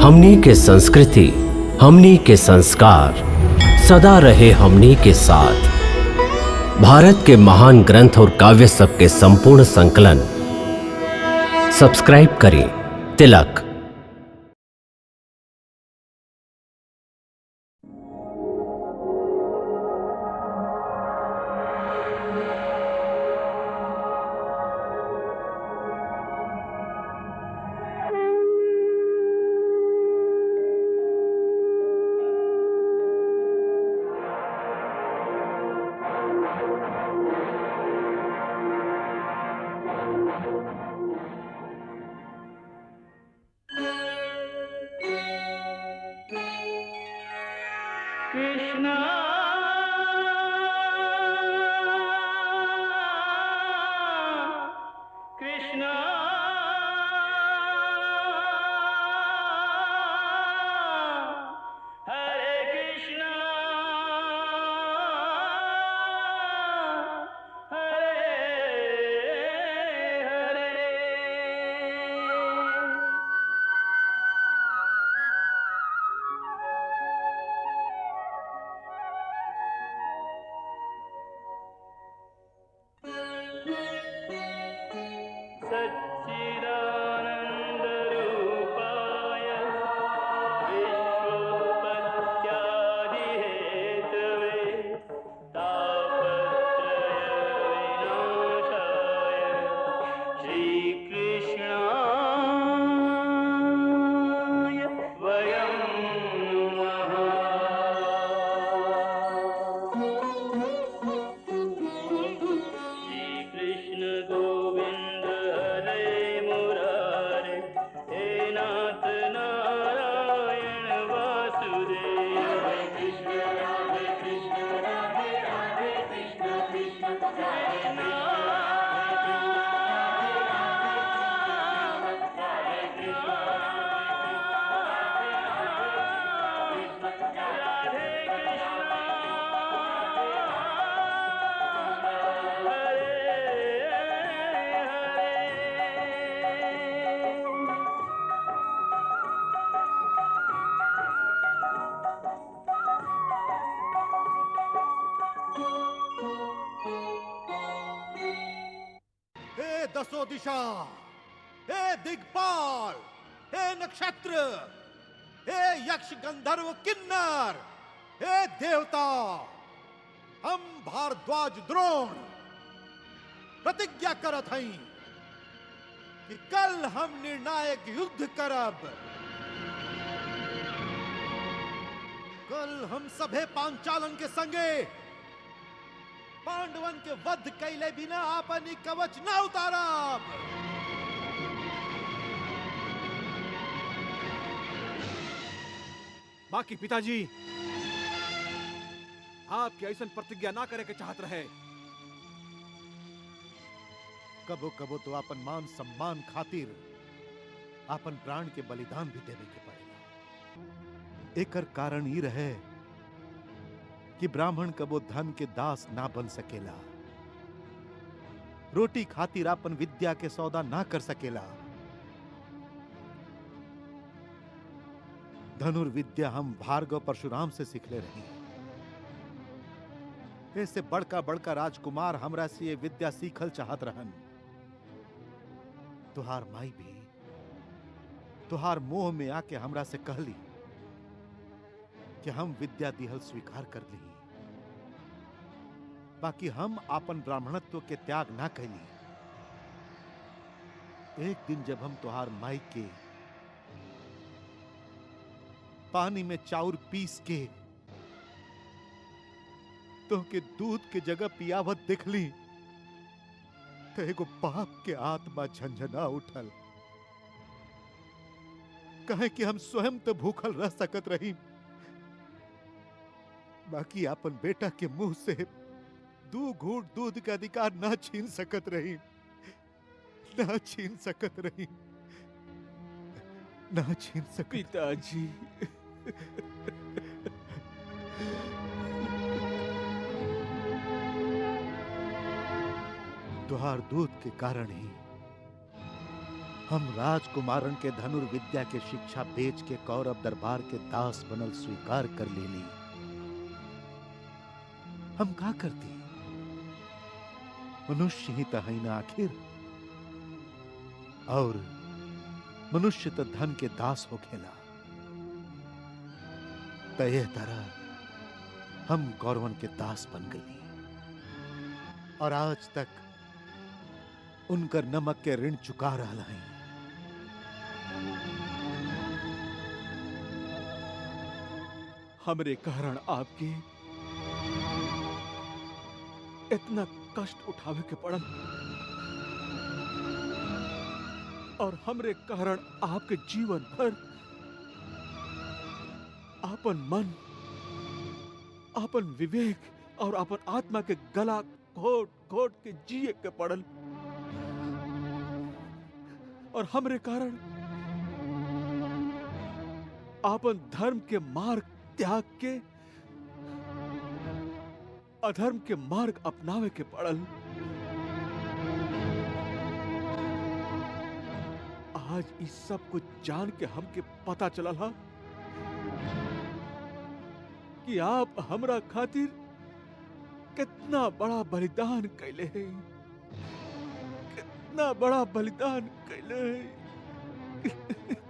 हमनी के संस्कृति, हमनी के संस्कार सदा रहे हमनी के साथ। भारत के महान ग्रंथ और काव्य सब के संपूर्ण संकलन सब्सक्राइब करें तिलक। कृष्णा कृष्णा हरे कृष्णा हरे हरे। सच्चिदानन्दरूपाय विश्वोत्पत्त्यादिहेतवे तापत्रयविनाशाय श्रीकृष्णाय वयं नमः। श्रीकृष्ण गोविंद हरे मुरारे, हे नाथ नारायण वासुदेव। हरे कृष्ण राधे राधे कृष्ण कृष्ण हरे हे दसों दिशा, हे दिग्पाल, हे नक्षत्र, हे यक्ष गंधर्व किन्नर, हे देवता, हम भारद्वाज द्रोण प्रतिज्ञा करत हई कि कल हम निर्णायक युद्ध करब। कल हम सभे पांचालन के संगे पांडवन के वध कैले बिना अपनी कवच न उतारब। बाकी पिताजी आपकी ऐसा प्रतिज्ञा ना करे के चाहत रहे। कबो कबो तो अपन मान सम्मान खातिर अपन प्राण के बलिदान भी देवे के पड़ेगा। एकर कारण ही रहे कि ब्राह्मण कबो धन के दास ना बन सकेला, रोटी खातिर अपन विद्या के सौदा ना कर सकेला। धनुर्विद्या हम भार्गव परशुराम से सीखले रही। ऐसे बड़का बड़का राजकुमार हमरा से ये विद्या सीखल चाहत रहन। तुहार माई भी तुहार मोह में आके हमरा से कहली कि हम विद्या दिहल स्वीकार कर ली, बाकी हम अपन ब्राह्मणत्व के त्याग ना कैली। एक दिन जब हम तुहार माई के पानी में चाउर पीस के तो के दूध के जगह पियावत देखली तो एगो बाप के आत्मा झंझना उठल। कहे कि हम स्वयं तो भूखल रह सकत रही, बाकी अपन बेटा के मुंह से 2 घूंट दूध का अधिकार ना छीन सकत रही, ना छीन सकत रही, ना छीन सकत। पिताजी तुहार दूध के कारण ही हम राजकुमारन के धनुर्विद्या के शिक्षा बेच के कौरव दरबार के दास बनल स्वीकार कर लेली। हम का करती? मनुष्य ही तो है ना आखिर, और मनुष्य तो धन के दास हो खेला। तय तरह हम कौरवन के दास बन गई और आज तक उनकर नमक के ऋण चुका रहा है। हमरे कारण आपके इतना कष्ट उठावे के पड़ल और हमरे कारण आपके जीवन भर आपन मन, आपन विवेक और आपन आत्मा के गला घोट घोट के जिए के पड़ल और हमरे कारण आपन धर्म के मार्ग त्याग के अधर्म के मार्ग अपनावे के पड़ल। आज इस सब कुछ जान के हमके पता चलल हा कि आप हमरा खातिर कितना बड़ा बलिदान कैले हैं, कितना बड़ा बलिदान कैले हैं,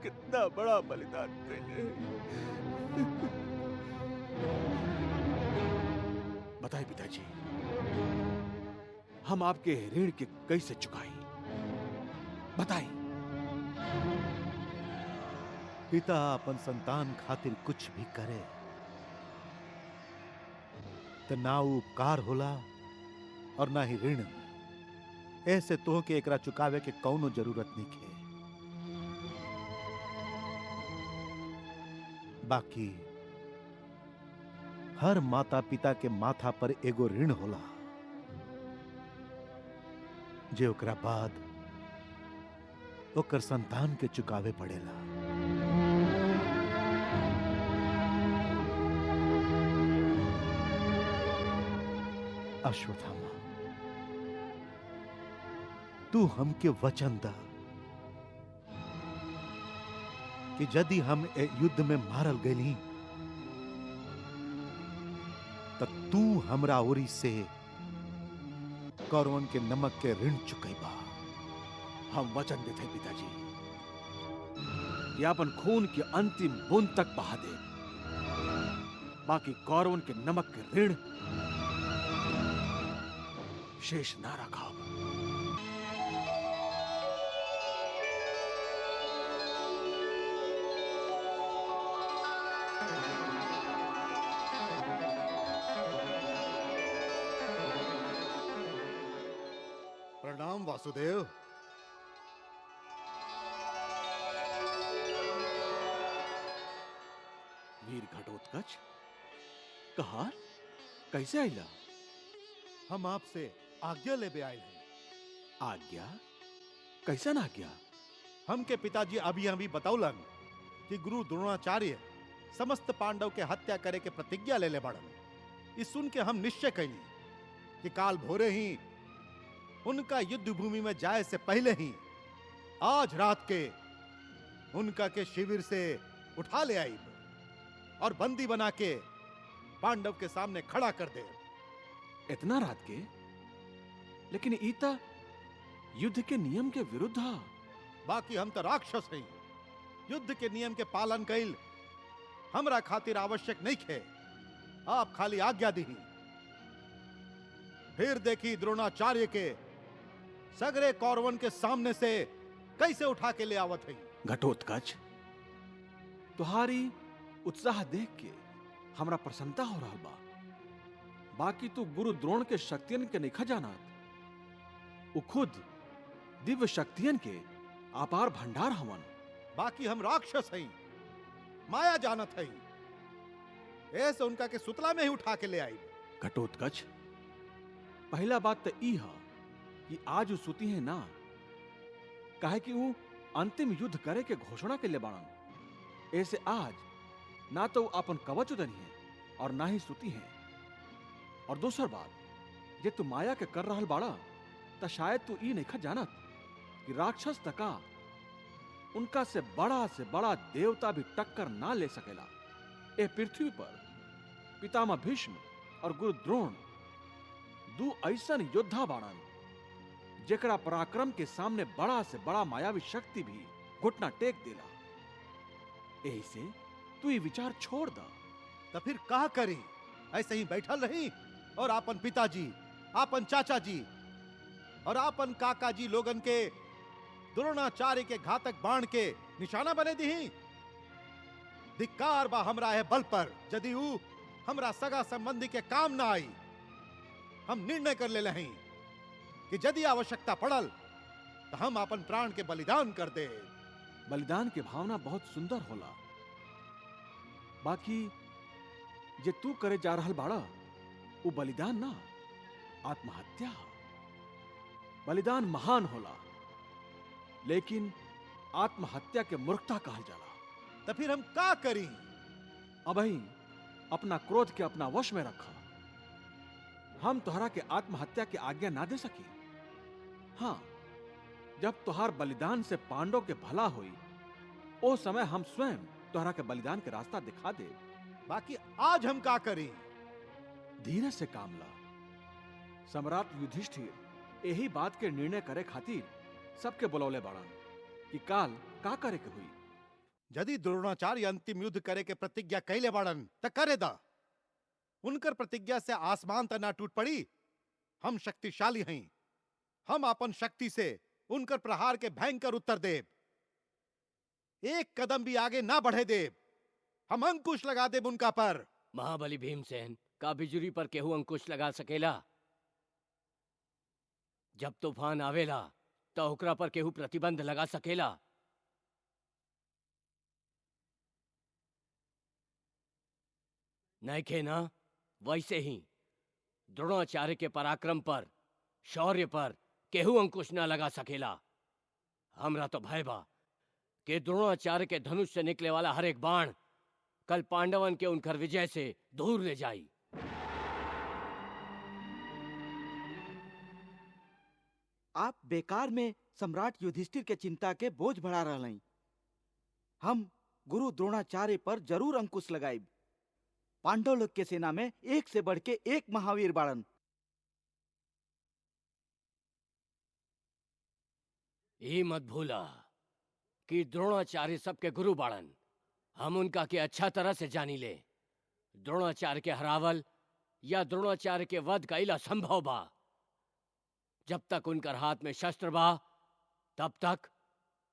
कितना बड़ा बलिदान कैले हैं। बताइए पिताजी, हम आपके ऋण के कैसे चुकाएं? बताइए। पिता अपन संतान खातिर कुछ भी करे तो ना उपकार होला और ना ही ऋण। ऐसे तो के एकरा चुकावे के कौनो जरूरत नहीं है। बाकी हर माता पिता के माथा पर एगो ऋण होला जे ओकरा बाद ओकर संतान के चुकावे पड़ेला। अश्वत्थामा, तू हमके वचन दा कि यदि हम ए युद्ध में मारल गईली तो तू हमरा ओरी से कौरवन के नमक के ऋण चुकैबा। हम वचन देते पिताजी कि अपन खून की अंतिम बूंद तक बहा दे, बाकी कौरवन के नमक के ऋण शेष ना रखा। प्रणाम वासुदेव। वीर घटोत्कच, कहा कैसे आइला? हम आपसे आज्ञा लेबे आए हैं। आज्ञा? कैसा ना आज्ञा? हमके पिताजी अभी अभी बतौलन कि गुरु द्रोणाचार्य समस्त पांडव के हत्या करे के प्रतिज्ञा ले बड़न। इस सुन के हम निश्चय कैली कि काल भोरे ही उनका युद्ध भूमि में जाए से पहले ही आज रात के उनका के शिविर से उठा ले आई और बंदी बना के पांडव के सामने खड़ा कर दे। इतना रात के? लेकिन ईता युद्ध के नियम के विरुद्ध हा। बाकी हम तो राक्षस हैं। युद्ध के नियम के पालन कैल हमरा खातिर आवश्यक नहीं खे। आप खाली आज्ञा दी। फिर देखी द्रोणाचार्य के सगरे कौरवन के सामने से कैसे उठा के ले आवत है। घटोत्कच, तुम्हारी उत्साह देख के हमरा प्रसन्नता हो रहा बा। बाकी तू गुरु द्रोण के शक्तियन के नहीं जानत। वो खुद दिव्य शक्तियन के अपार भंडार हवन। बाकी हम राक्षस हैं, माया जानत है। ऐसे उनका के सुतला में ही उठा के ले आई। घटोत्कच, पहला बात तो ई है कि आज वो सुती है ना, काहे कि वो अंतिम युद्ध करे के घोषणा के लिए बाड़न। ऐसे आज ना तो अपन कवच उदनी है और ना ही सुती है। और दूसर बात, ये तू माया के कर रहल बाड़ा तो शायद तू ई नहीं जानत कि राक्षस तका उनका से बड़ा देवता भी टक्कर ना ले सकेला। ए पृथ्वी पर पितामह भीष्म और गुरु द्रोण दू ऐसन योद्धा बाड़न जेकरा पराक्रम के सामने बड़ा से बड़ा मायावी शक्ति भी घुटना टेक देला। यही से तू ये विचार छोड़ दा। तो फिर का करी? ऐसे ही बैठल रही और आपन पिताजी, आपन चाचा जी और आपन काका जी लोगन के द्रोणाचार्य के घातक बाण के निशाना बने दी? धिक्कार बा हमरा है बल पर, यदि ऊ हमरा सगा संबंधी के काम ना आई। हम निर्णय कर ले रही कि यदि आवश्यकता पड़ल तो हम अपन प्राण के बलिदान कर दे। बलिदान की भावना बहुत सुंदर होला, बाकी जे तू करे जा रहल बाड़ा वो बलिदान ना, आत्महत्या है। बलिदान महान होला, लेकिन आत्महत्या के मूर्खता कहल जाला। तो फिर हम का करी? अबही अपना क्रोध के अपना वश में रखा। हम तोहरा के आत्महत्या की आज्ञा ना दे सकी। हाँ, जब तोहार बलिदान से पांडव के भला हुई ओ समय हम स्वयं तोहरा के बलिदान के रास्ता दिखा दे। बाकी आज हम का करी? धीरे से काम ला। सम्राट युधिष्ठिर यही बात के निर्णय करे खातिर सबके बुलौले बाड़न कि काल का करे के हुई। यदि द्रोणाचार्य अंतिम युद्ध करे के प्रतिज्ञा कैले बाड़न त करे दा। उनकर प्रतिज्ञा से आसमान त ना टूट पड़ी। हम शक्तिशाली हैं, हम अपन शक्ति से उनकर प्रहार के भयंकर उत्तर देव। एक कदम भी आगे ना बढ़े देव। हम अंकुश लगा देव उनका पर। महाबली भीमसेन का बिजुरी पर केहू अंकुश लगा सकेला? जब तूफान आवेला तो ओकरा पर केहू प्रतिबंध लगा सकेला? नइखे ना? वैसे ही द्रोणाचार्य के पराक्रम पर, शौर्य पर केहू अंकुश ना लगा सकेला। हमरा तो भय बा कि द्रोणाचार्य के धनुष से निकले वाला हर एक बाण कल पांडवन के उनकर विजय से दूर ले जाई। आप बेकार में सम्राट युधिष्ठिर के चिंता के बोझ बढ़ा रहे हैं। हम गुरु द्रोणाचार्य पर जरूर अंकुश लगाइब। पांडव लोग के सेना में एक से बढ़ के एक महावीर बाड़न। ये मत भूला कि द्रोणाचार्य सबके गुरु बाड़न। हम उनका के अच्छा तरह से जानी ले। द्रोणाचार्य के हरावल या द्रोणाचार्य के वध कईल असंभव बा। जब तक उनकर हाथ में शस्त्र बा तब तक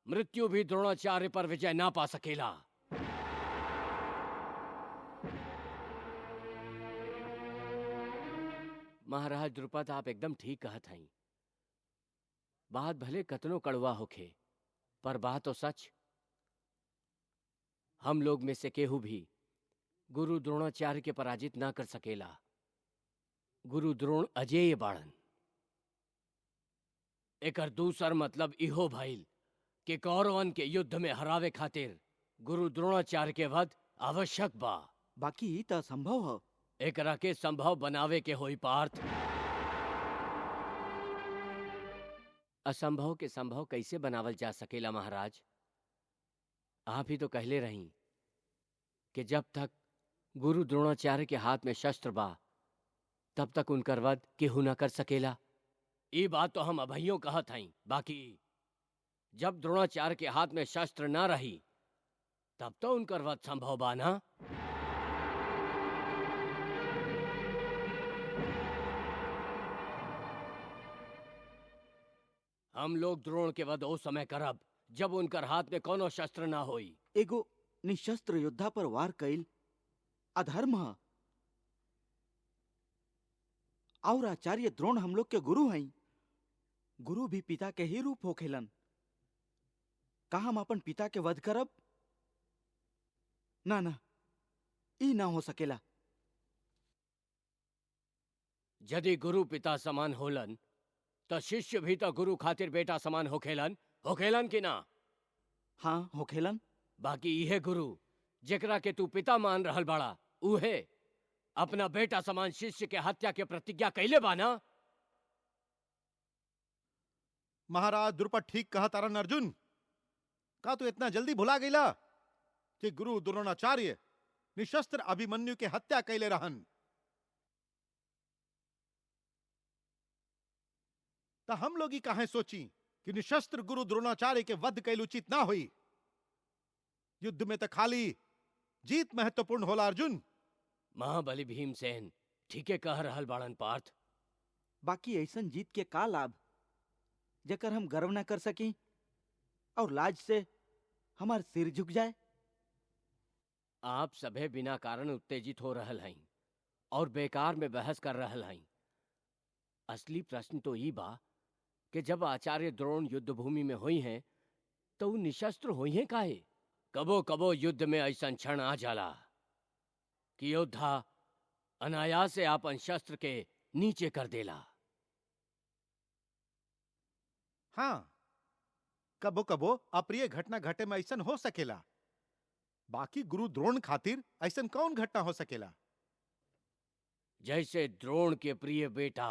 मृत्यु भी द्रोणाचार्य पर विजय ना पा सकेला। महाराज द्रुपद, आप एकदम ठीक कहत हई। बात भले कतनो कड़वा होखे, पर बात तो सच। हम लोग में से केहू भी गुरु द्रोणाचार्य के पराजित ना कर सकेला। गुरु द्रोण अजेय बाड़न। एकर दूसर मतलब इहो भइल कि कौरवन के युद्ध में हरावे खातिर गुरु द्रोणाचार्य के वध आवश्यक बा। बाकी ई त संभव है। एकरा के संभव बनावे के होई पार्थ। असंभव के संभव कैसे बनावल जा सकेला महाराज? आप ही तो कहले रही कि जब तक गुरु द्रोणाचार्य के हाथ में शस्त्र बा तब तक उनकर वध केहू न कर सकेला। ई बात तो हम अभइयों कहत हई। बाकी जब द्रोणाचार्य के हाथ में शस्त्र ना रही तब तो उनकर वध संभव बा ना? हम लोग द्रोण के वध ओ समय करब जब उनकर हाथ में कोनो शस्त्र ना होई। एगो निशस्त्र योद्धा पर वार कईल अधर्म है। और आचार्य द्रोण हम लोग के गुरु हैं। गुरु भी पिता के ही रूप होखेलन। का हम अपन पिता के वध करब? ना ना, ई ना हो सकेला। यदि गुरु पिता समान होलन तो शिष्य भी तो गुरु खातिर बेटा समान होखेलन कि ना? हाँ, होखेलन। बाकी इहे गुरु जेकरा के तू पिता मान रहल बाड़ा उहे अपना बेटा समान शिष्य के हत्या के प्रतिज्ञा कैले बाना। महाराज द्रुपद ठीक कहा तारन अर्जुन। का तू इतना जल्दी भुला गईला कि गुरु द्रोणाचार्य निशस्त्र अभिमन्यु के हत्या कैले रहन? ता हम लोग ही काहे सोची कि निशस्त्र गुरु द्रोणाचार्य के वध कैल उचित ना हुई? युद्ध में तो खाली जीत महत्वपूर्ण होला अर्जुन। महाबली भीमसेन ठीके कह रहल बाड़न पार्थ। बाकी ऐसन जीत के का लाभ जेकर हम गर्व न कर सकी और लाज से हमार सिर झुक जाए? आप सभे बिना कारण उत्तेजित हो रहल हई और बेकार में बहस कर रहल हई। असली प्रश्न तो ई बा कि जब आचार्य द्रोण युद्ध भूमि में हुई हैं तो उ निशस्त्र हुई हैं काहे? कबो कबो युद्ध में ऐसा क्षण आ जाला कि योद्धा अनायास से आपन शस्त्र के नीचे कर देला। हाँ, कबो कबो अप्रिय घटना घटे में ऐसा हो सकेला। बाकी गुरु द्रोण खातिर ऐसा कौन घटना हो सकेला? जैसे द्रोण के प्रिय बेटा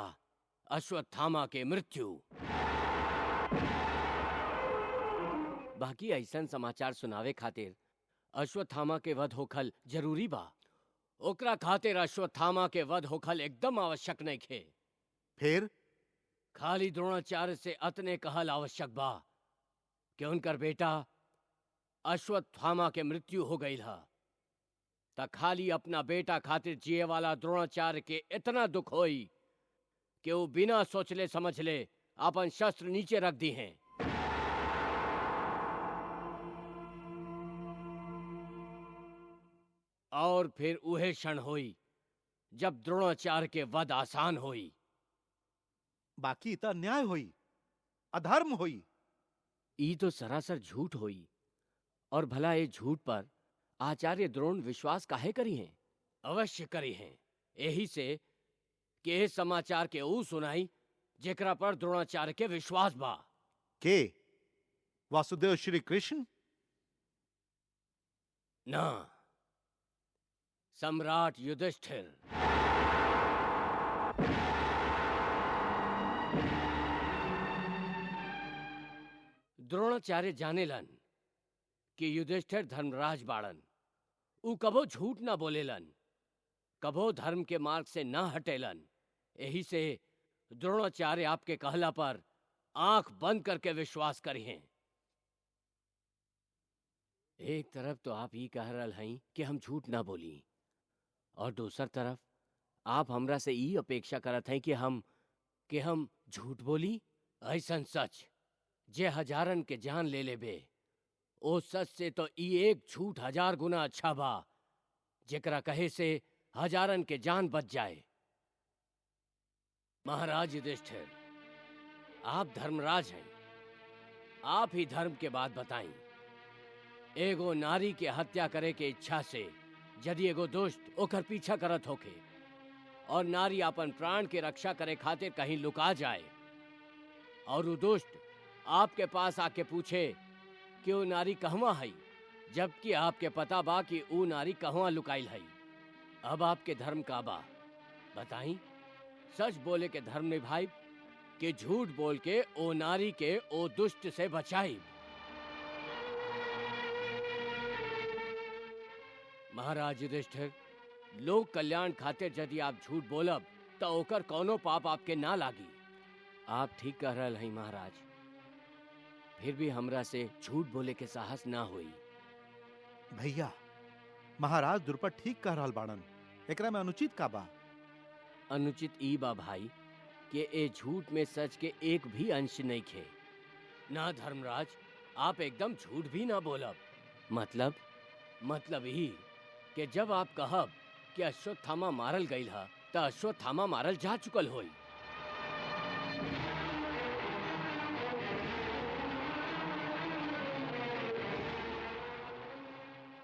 अश्वत्थामा के मृत्यु। बाकी ऐसा समाचार सुनावे खातिर अश्वत्थामा के वध होखल जरूरी बा। ओकरा खातिर अश्वत्थामा के वध होखल एकदम आवश्यक नहीं खे। फिर खाली द्रोणाचार्य से अतने कहल आवश्यक बा कि उनकर बेटा अश्वत्थामा के मृत्यु हो गई हा। त खाली अपना बेटा खातिर जिए वाला द्रोणाचार्य के इतना दुख होई कि वो बिना सोचले समझले अपन शस्त्र नीचे रख दी हैं। और फिर उहे क्षण होई जब द्रोणाचार्य के वध आसान होई। बाकी इतना अन्याय होई, अधर्म होई। ई तो सरासर झूठ होई। और भला ये झूठ पर आचार्य द्रोण विश्वास काहे करी हैं? अवश्य करी हैं। यही से कि ये समाचार के ऊ सुनाई जेकरा पर द्रोणाचार्य के विश्वास बा। के वासुदेव श्री कृष्ण? ना, सम्राट युधिष्ठिर। द्रोणाचार्य जानेलन कि युधिष्ठिर धर्मराज बाड़न। ऊ कबो झूठ ना बोलेलन, कबो धर्म के मार्ग से ना हटेलन। यही से द्रोणाचार्य आपके कहला पर आंख बंद करके विश्वास करी हैं। एक तरफ तो आप ही कह रहल हई कि हम झूठ ना बोली, और दूसर तरफ आप हमरा से ई अपेक्षा करत हैं कि हम झूठ बोली। ऐसन सच जे हजारन के जान ले लेबे, ओ सच से तो ई एक झूठ 1000 गुना अच्छा बा जेकरा कहे से हजारन के जान बच जाए। महाराज युधिष्ठिर, आप धर्मराज हैं, आप ही धर्म के बात बताएं। एगो नारी के हत्या करे के इच्छा से यदि एगो दुष्ट ओकर पीछा करत होके और नारी अपन प्राण के रक्षा करे खातिर कहीं लुका जाए और वो दुष्ट आपके पास आके पूछे कि वो नारी कहवा है, जबकि आपके पता बा कि वो नारी कहवा लुकाइल है, अब आपके धर्म का बा बताई? सच बोले के धर्म निभाई कि झूठ बोल के ओ नारी के ओ दुष्ट से बचाई? महाराज युधिष्ठिर, लोक कल्याण खातिर यदि आप झूठ बोलब तो ओकर कौनो पाप आपके ना लागी। आप ठीक कह रहल हैं महाराज, फिर भी हमरा से झूठ बोले के साहस ना हुई। भैया, महाराज द्रुपद ठीक कह रहल बाड़न। एकरा में अनुचित का बा? अनुचित ई बा भाई कि ए झूठ में सच के एक भी अंश नहीं खे। ना धर्मराज, आप एकदम झूठ भी ना बोलब। मतलब ही कि जब आप कहब कि अश्वत्थामा मारल गईल हा त अश्वत्थामा मारल जा चुकल होई।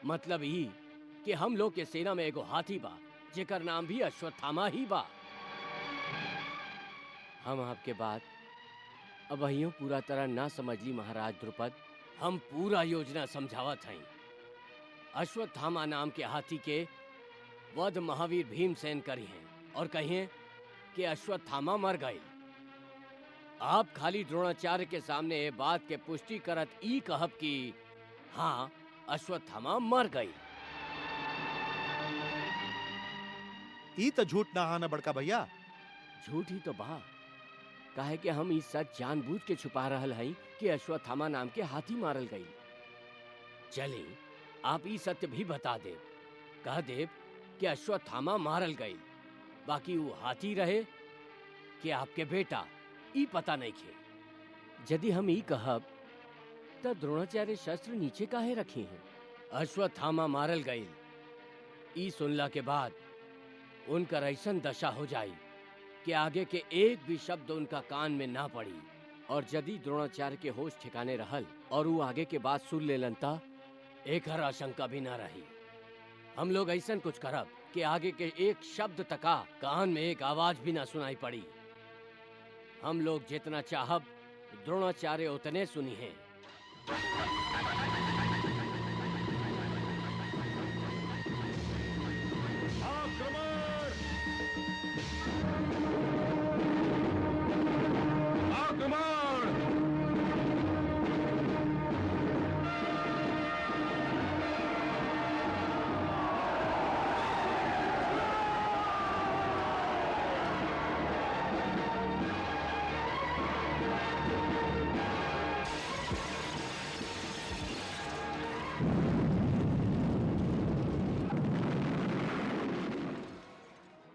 मतलब ही कि हम लोग के सेना में एगो हाथी बा जेकर नाम भी अश्वत्थामा ही बा। हम आपके बात अब अहियों पूरा तरह ना समझली महाराज द्रुपद। हम पूरा योजना समझावत हई। अश्वत्थामा नाम के हाथी के वध महावीर भीमसेन करी हैं और कहिए कि अश्वत्थामा मर गए। आप खाली द्रोणाचार्य के सामने ये बात के पुष्टि करत ई कहब कि हाँ, अश्वत्थामा मर गई। ई तो झूठ ना हाना बड़का भैया। झूठ ही तो बा। काहे कि हम ई सच जानबूझ के छुपा रहल हई कि अश्वत्थामा नाम के हाथी मारल गई। चले आप ई सत्य भी बता देव, कह देव कि अश्वत्थामा मारल गई, बाकी वो हाथी रहे कि आपके बेटा, ई पता नहीं खे। यदि हम ई कहब त द्रोणाचार्य शस्त्र नीचे काहे रखे हैं? अश्वत्थामा मारल गई, ई सुनला के बाद उनकर ऐसन दशा हो जाई कि आगे के एक भी शब्द उनका कान में ना पड़ी। और यदि द्रोणाचार्य के होश ठिकाने रहल और वो आगे के बात सुन लेलन ता एक हर आशंका भी ना रही। हम लोग ऐसन कुछ करब कि आगे के एक शब्द तका कान में एक आवाज भी ना सुनाई पड़ी। हम लोग जितना चाहब द्रोणाचार्य उतने सुनी हैं।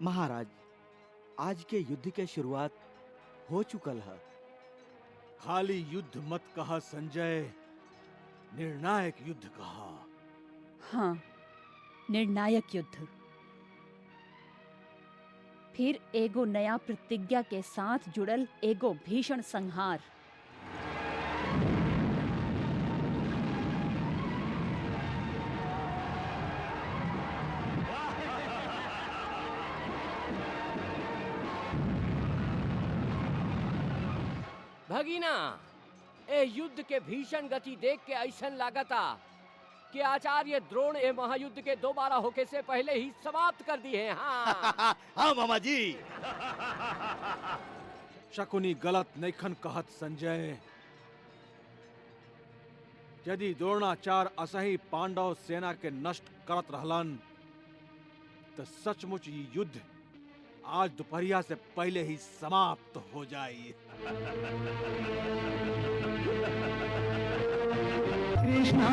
महाराज, आज के युद्ध के शुरुआत हो चुकल है। खाली युद्ध मत कहा संजय, निर्णायक युद्ध कहा। हाँ, निर्णायक युद्ध। फिर एगो नया प्रतिज्ञा के साथ जुड़ल एगो भीषण संहार। भगीना, ए युद्ध के भीषण गति देख के ऐसन लागता कि आचार्य द्रोण ए महायुद्ध के दोबारा होके से पहले ही समाप्त कर दिए हैं। हाँ। हाँ मामा जी। शकुनी गलत नैखन कहत संजय। यदि द्रोणाचार्य असही पांडव सेना के नष्ट करत रहलन तो सचमुच ये युद्ध आज दोपहरिया से पहले ही समाप्त हो जाए। कृष्णा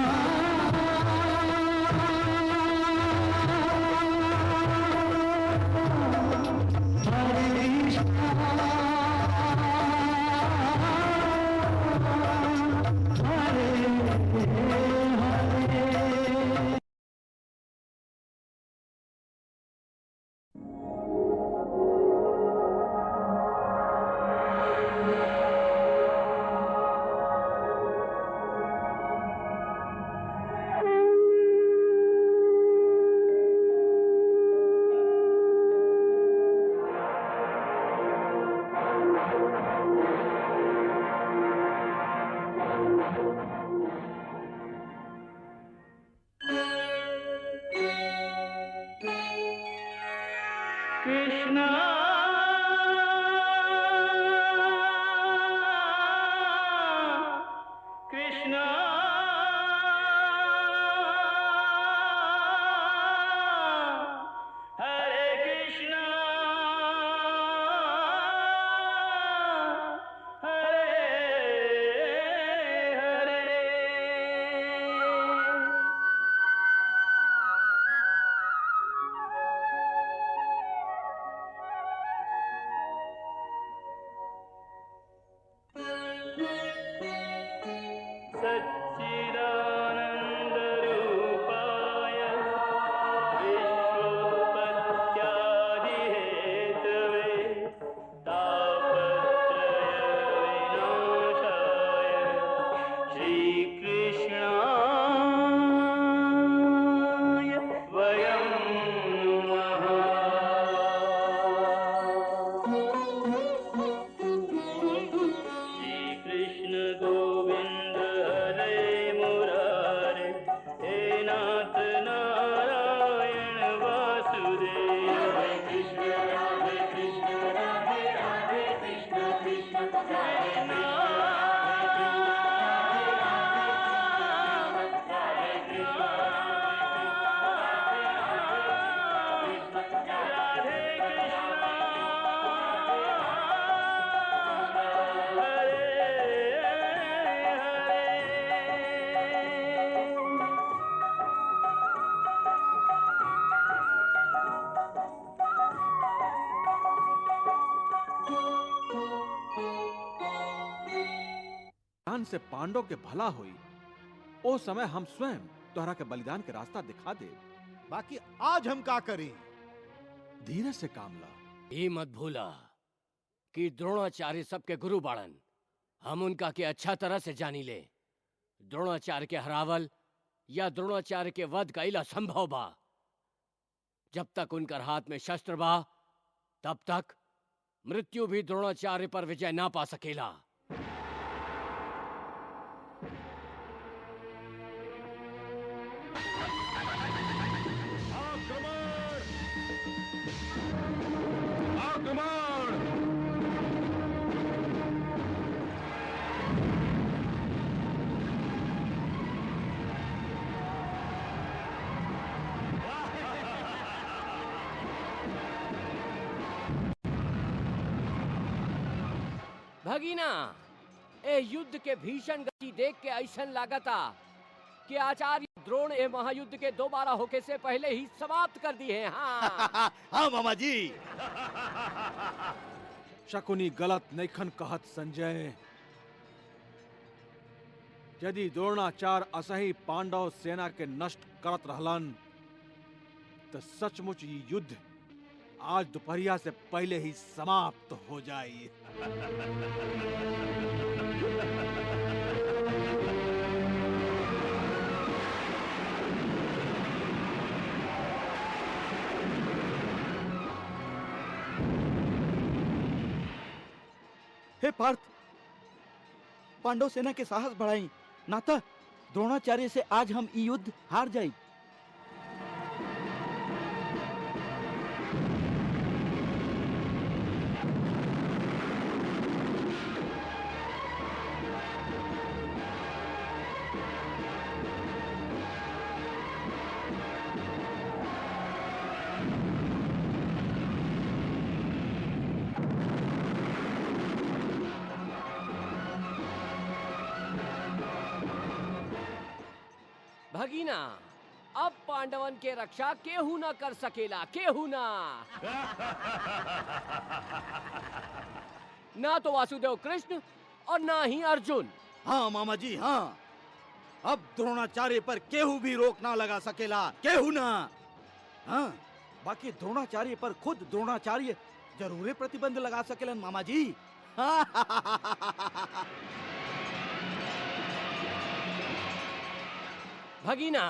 से पांडव के भला हुई, ओ समय हम स्वयं तोहरा के बलिदान के रास्ता दिखा दे। बाकी आज हम का करी? धीरे से काम ला। ये मत भूला कि द्रोणाचार्य सबके गुरु बाड़न। हम उनका के अच्छा तरह से जानी ले। द्रोणाचार्य के हरावल या द्रोणाचार्य के वध कईल असंभव बा। जब तक उनकर हाथ में शस्त्र बा, तब तक मृत्यु भी द्रोणाचार्य पर विजय ना पा सकेला। भगीना, ए युद्ध के भीषण गति देख के ऐसन लागता कि आचार्य द्रोण ए महायुद्ध के दोबारा होके से पहले ही समाप्त कर दिए हैं। हाँ। हाँ मामा जी। शकुनी गलत नैखन कहत संजय। यदि द्रोणाचार्य असही पांडव सेना के नष्ट करत रहलन तो सचमुच ये युद्ध आज दोपहरिया से पहले ही समाप्त हो जाए। हे पार्थ, पांडव सेना के साहस बढ़ाई, नाता द्रोणाचार्य से आज हम ई युद्ध हार जाई। भगीना, अब पांडवन के रक्षा केहू ना कर सकेला, केहू ना। ना तो वासुदेव कृष्ण और ना ही अर्जुन। हाँ मामा जी, हाँ। अब द्रोणाचार्य पर केहू भी रोक ना लगा सकेला, केहू ना। हाँ, बाकी द्रोणाचार्य पर खुद द्रोणाचार्य जरूर प्रतिबंध लगा सकेलन मामा जी। भगीना,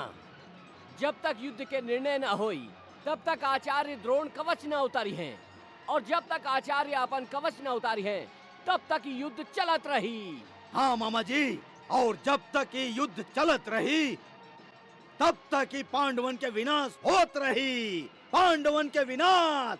जब तक युद्ध के निर्णय न होई तब तक आचार्य द्रोण कवच न उतारी हैं, और जब तक आचार्य अपन कवच न उतारी हैं तब तक युद्ध चलत रही। हाँ मामा जी, और जब तक ये युद्ध चलत रही तब तक ही पांडवन के विनाश होत रही, पांडवन के विनाश।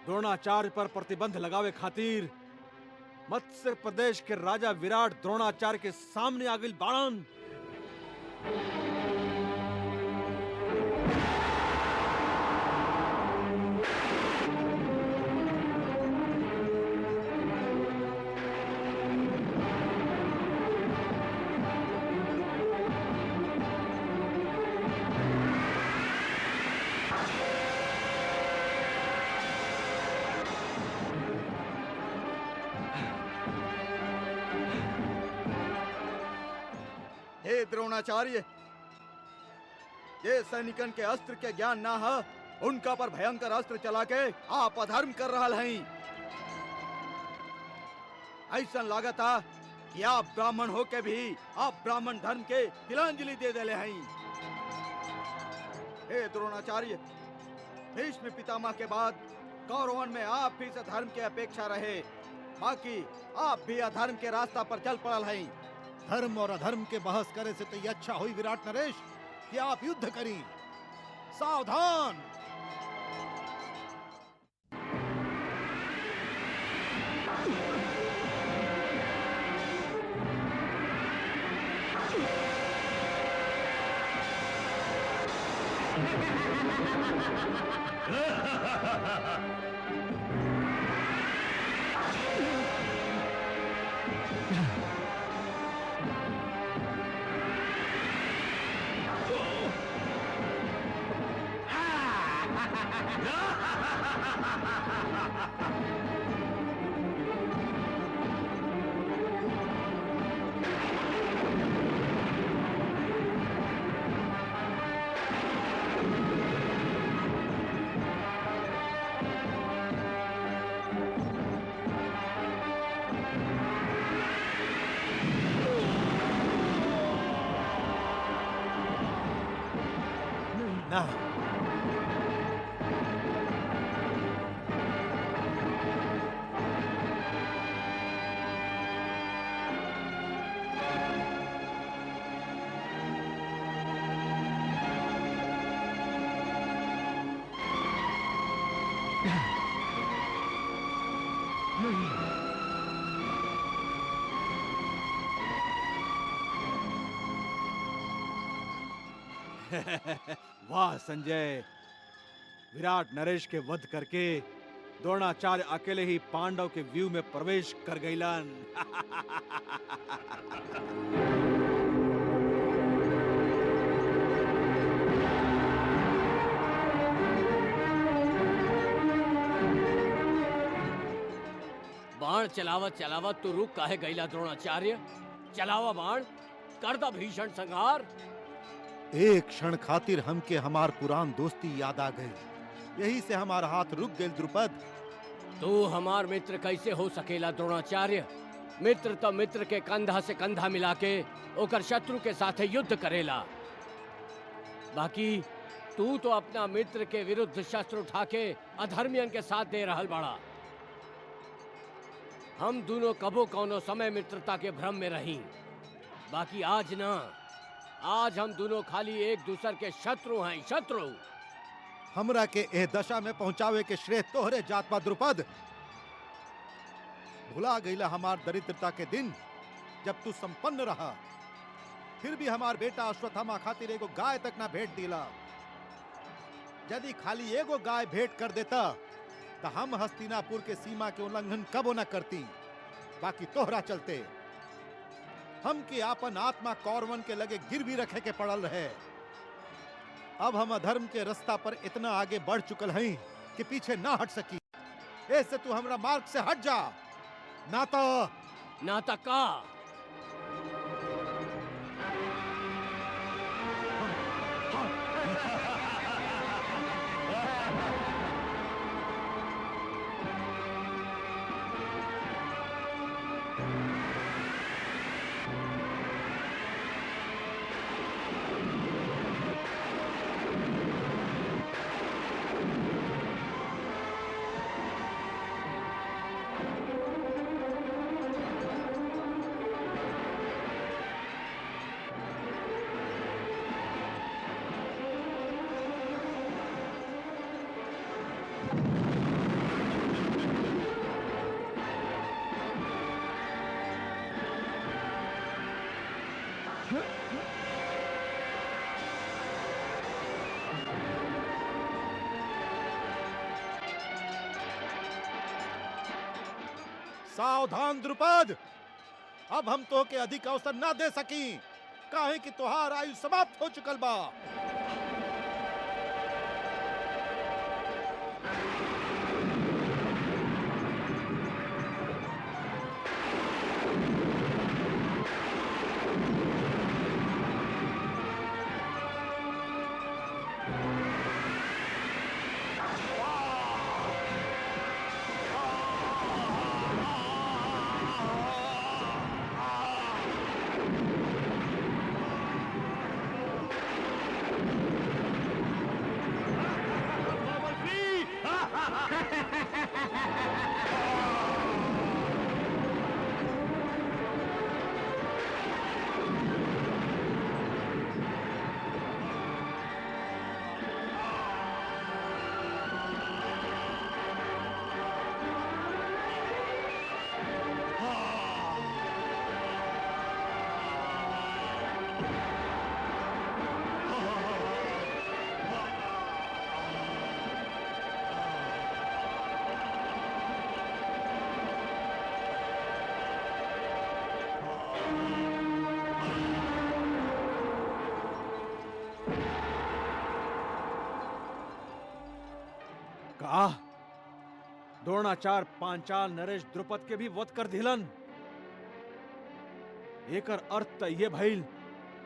द्रोणाचार्य पर प्रतिबंध लगावे खातिर मत्स्य प्रदेश के राजा विराट द्रोणाचार्य के सामने आगिल बाणन। हे द्रोणाचार्य, ये सैनिकन के अस्त्र के ज्ञान ना है, उनका पर भयंकर अस्त्र चला के आप अधर्म कर रहा हैं। ऐसा लागता कि आप ब्राह्मण होके भी आप ब्राह्मण धर्म के तिलांजलि दे देले हैं। हे द्रोणाचार्य, भीष्म पितामह के बाद कौरवन में आप भी से धर्म के अपेक्षा रहे, बाकी आप भी अधर्म के रास्ता पर चल पड़ल हैं। धर्म और अधर्म के बहस करे से तो ये अच्छा हुई विराट नरेश कि आप युद्ध करें। सावधान। ना, वाह संजय, विराट नरेश के वध करके द्रोणाचार्य अकेले ही पांडव के व्यू में प्रवेश कर गईलन। बाण चलावत चलावत तो रुक काहे गईला द्रोणाचार्य? चलावा बाण, कर दा भीषण संहार। एक क्षण खातिर हमके हमार पुरान दोस्ती याद आ गई। यही से हमारा हाथ रुक गए। द्रुपद, तू हमार मित्र कैसे हो सकेला द्रोणाचार्य? मित्र तो मित्र के कंधा से कंधा मिला के ओकर शत्रु के साथ युद्ध करेला। बाकी तू तो अपना मित्र के विरुद्ध शस्त्र उठा के अधर्मियन के साथ दे रहल बड़ा। हम दोनों कबो कौनो समय मित्रता के भ्रम में रही, बाकी आज ना, आज हम दोनों खाली एक दूसर के शत्रु हैं, शत्रु। हमरा के एह दशा में पहुंचावे के श्रेय तोहरे जात बा द्रुपद। भुला गईला हमार दरिद्रता के दिन जब तू संपन्न रहा, फिर भी हमार बेटा अश्वत्थामा खातिर एगो गाय तक ना भेंट दिला। यदि खाली एगो गाय भेंट कर देता तो हम हस्तिनापुर के सीमा के उल्लंघन कबो न करती। बाकी तोहरा चलते हम की आपन आत्मा कौरवन के लगे गिरवी रखे के पड़ल रहे। अब हम अधर्म के रास्ता पर इतना आगे बढ़ चुकल हैं कि पीछे ना हट सकी। ऐसे तू हमरा मार्ग से हट जा, नाता का। सावधान द्रुपद, अब हम तो के अधिक अवसर ना दे सकी, काहे कि तोहार आयु समाप्त हो चुकल बा। का द्रोणाचार्य पांचाल नरेश द्रुपद के भी वध कर दिलन। एकर अर्थ त ये भइल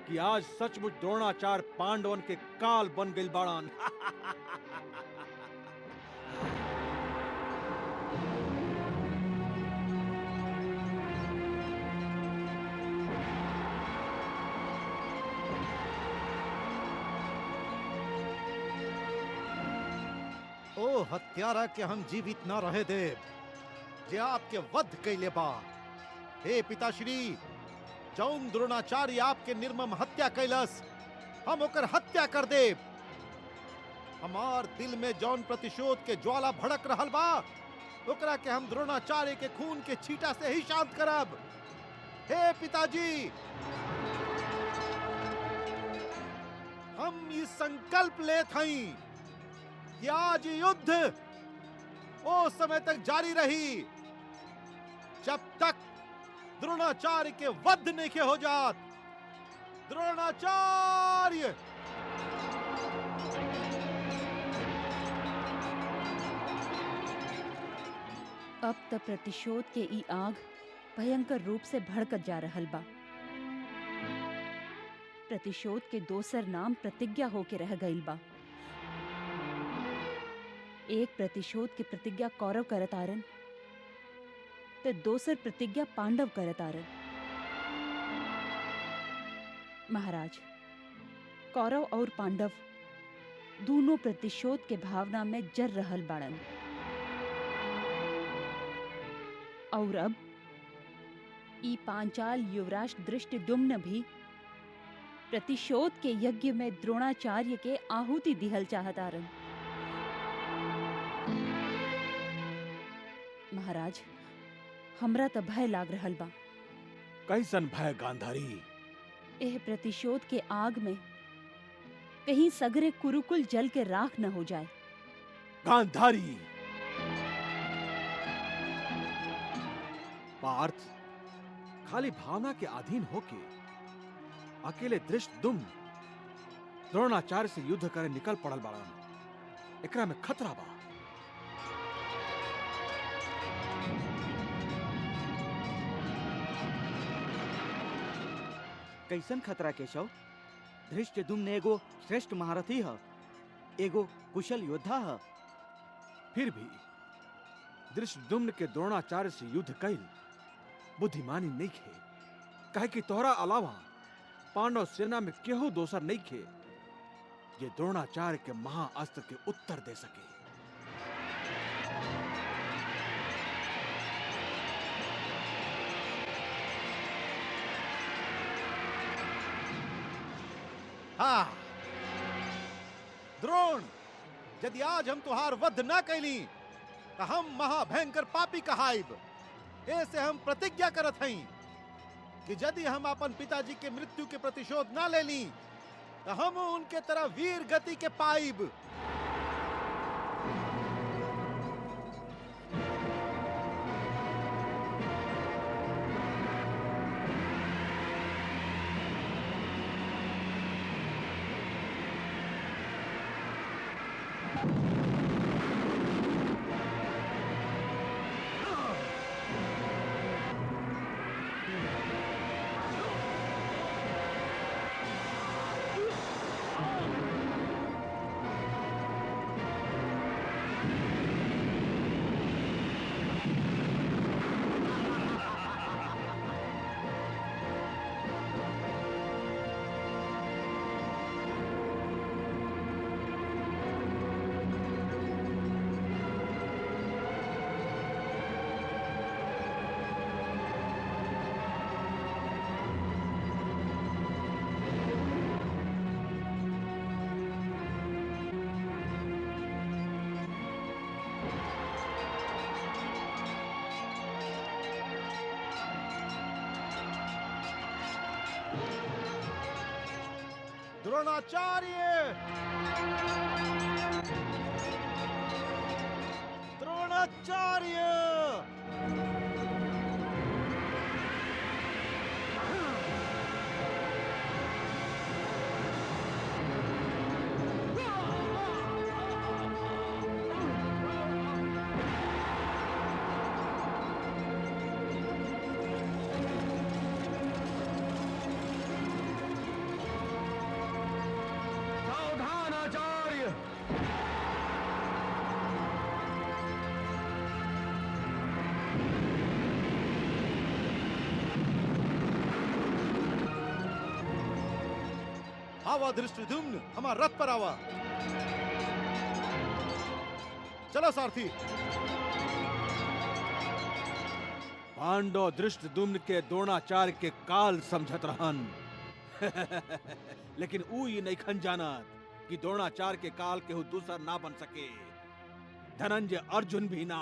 कि आज सचमुच द्रोणाचार्य पांडवन के काल बन गइल बाड़न। ओ हत्यारा के हम जीवित ना रहे देव, जे आपके वध कैले बा। हे पिताश्री, जौन द्रोणाचार्य आपके निर्मम हत्या कैलस, हम ओकर हत्या कर देव। हमार दिल में जौन प्रतिशोध के ज्वाला भड़क रहल बा, ओकरा के हम द्रोणाचार्य के खून के छींटा से ही शांत करब। हे पिताजी, हम ये संकल्प लेत हई कि आज युद्ध ओ समय तक जारी रही जब तक द्रोणाचार्य के वध नहीं हो जात। द्रोणाचार्य! अब त प्रतिशोध के ई आग भयंकर रूप से भड़कत जा रहल बा। प्रतिशोध के दोसर नाम प्रतिज्ञा होके रह गइल बा। एक प्रतिशोध की प्रतिज्ञा कौरव करत आरन, तो दोसर प्रतिज्ञा पांडव करत आरन। महाराज, कौरव और पांडव दोनों प्रतिशोध के भावना में जर रहल बाड़न। और अब ई पांचाल युवराज दृष्टिद्युम्न भी प्रतिशोध के यज्ञ में द्रोणाचार्य के आहुति दिहल चाहत आरन। महाराज, हमरा त भय लाग रहल बा। कैसन भय गांधारी? एह प्रतिशोध के आग में कहीं सगरे कुरुकुल जल के राख न हो जाए। गांधारी! पार्थ खाली भावना के अधीन होके अकेले दृष्टद्युम्न द्रोणाचार्य से युद्ध करे निकल पड़ल बाड़न। एकरा में खतरा बा। कैसन खतरा केशव? धृष्टद्युम्न एगो श्रेष्ठ महारथी ह, एगो कुशल योद्धा ह। फिर भी दृष्टद्युम्न के द्रोणाचार्य से युद्ध कईल बुद्धिमानी नहीं खे। काहे कि तोहरा अलावा पांडव सेना में केहू दोसर नहीं खे जे द्रोणाचार्य के महाअस्त्र के उत्तर दे सके। हाँ द्रोण, यदि आज हम तुहार वध न कैली तो हम महाभयंकर पापी कहाइब। ऐसे हम प्रतिज्ञा करत हई कि यदि हम अपन पिताजी के मृत्यु के प्रतिशोध न ले ली तो हम उनके तरह वीर गति के पाइब। द्रोणाचार्य! द्रोणाचार्य! आवा धृष्टद्युम्न, हमारा रथ पर आवा। चलो सारथी। पांडव धृष्टद्युम्न के द्रोणाचार्य के काल समझत रहन लेकिन ऊ ये नइखन जानत कि द्रोणाचार्य के काल केहू दूसर ना बन सके, धनंजय अर्जुन भी ना।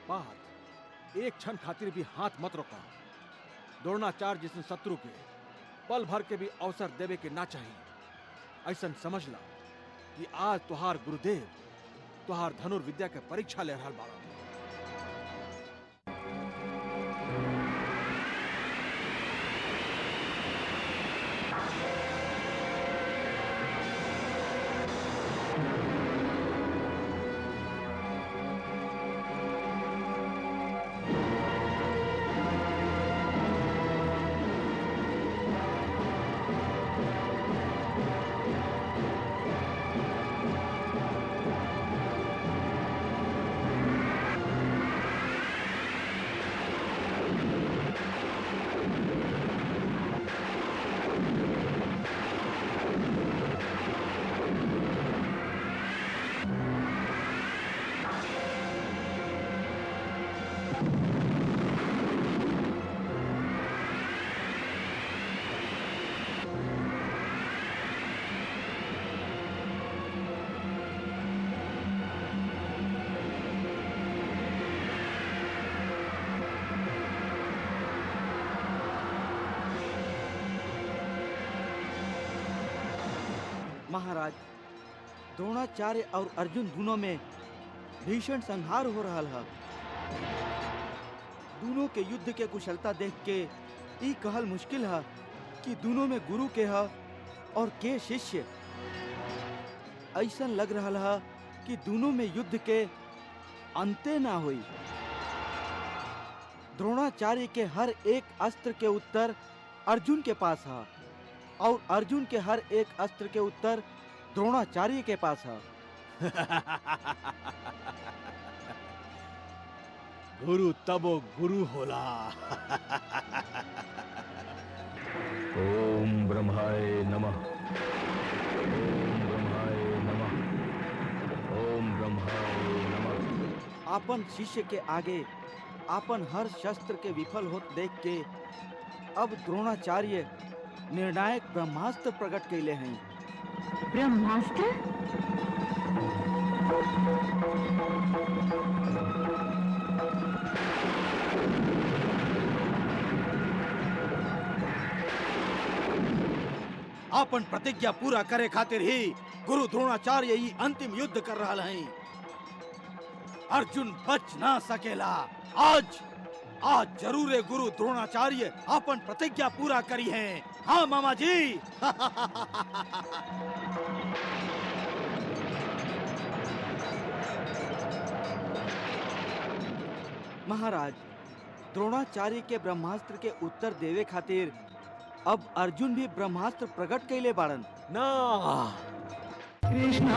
बात एक क्षण खातिर भी हाथ मत रोका। द्रोणाचार्य जिसन शत्रु के पल भर के भी अवसर देवे के ना चाहिए। ऐसा समझ ला कि आज तुहार गुरुदेव तुहार धनुर्विद्या के परीक्षा ले रहा बाड़ा। महाराज, द्रोणाचार्य और अर्जुन दोनों में भीषण संहार हो रहा है। दोनों के युद्ध के कुशलता देख के ई कहल मुश्किल है कि दोनों में गुरु के है और के शिष्य। ऐसा लग रहा है कि दोनों में युद्ध के अंते ना हुई। द्रोणाचार्य के हर एक अस्त्र के उत्तर अर्जुन के पास है और अर्जुन के हर एक अस्त्र के उत्तर द्रोणाचार्य के पास है। गुरु तबो गुरु होला। ओम ब्रह्माय नमः। ओम ब्रह्माय नमः। ओम ब्रह्माय नमः। आपन शिष्य के आगे आपन हर शस्त्र के विफल होत देख के अब द्रोणाचार्य निर्णायक ब्रह्मास्त्र प्रकट कैले हैं। ब्रह्मास्त्र? आपन प्रतिज्ञा पूरा करे खातिर ही गुरु द्रोणाचार्य ही अंतिम युद्ध कर रहा हैं। अर्जुन बच ना सकेला। आज जरूर है गुरु द्रोणाचार्य अपन प्रतिज्ञा पूरा करी है। हाँ मामा जी। महाराज, द्रोणाचार्य के ब्रह्मास्त्र के उत्तर देवे खातिर अब अर्जुन भी ब्रह्मास्त्र प्रकट कैले बाड़न। ना कृष्णा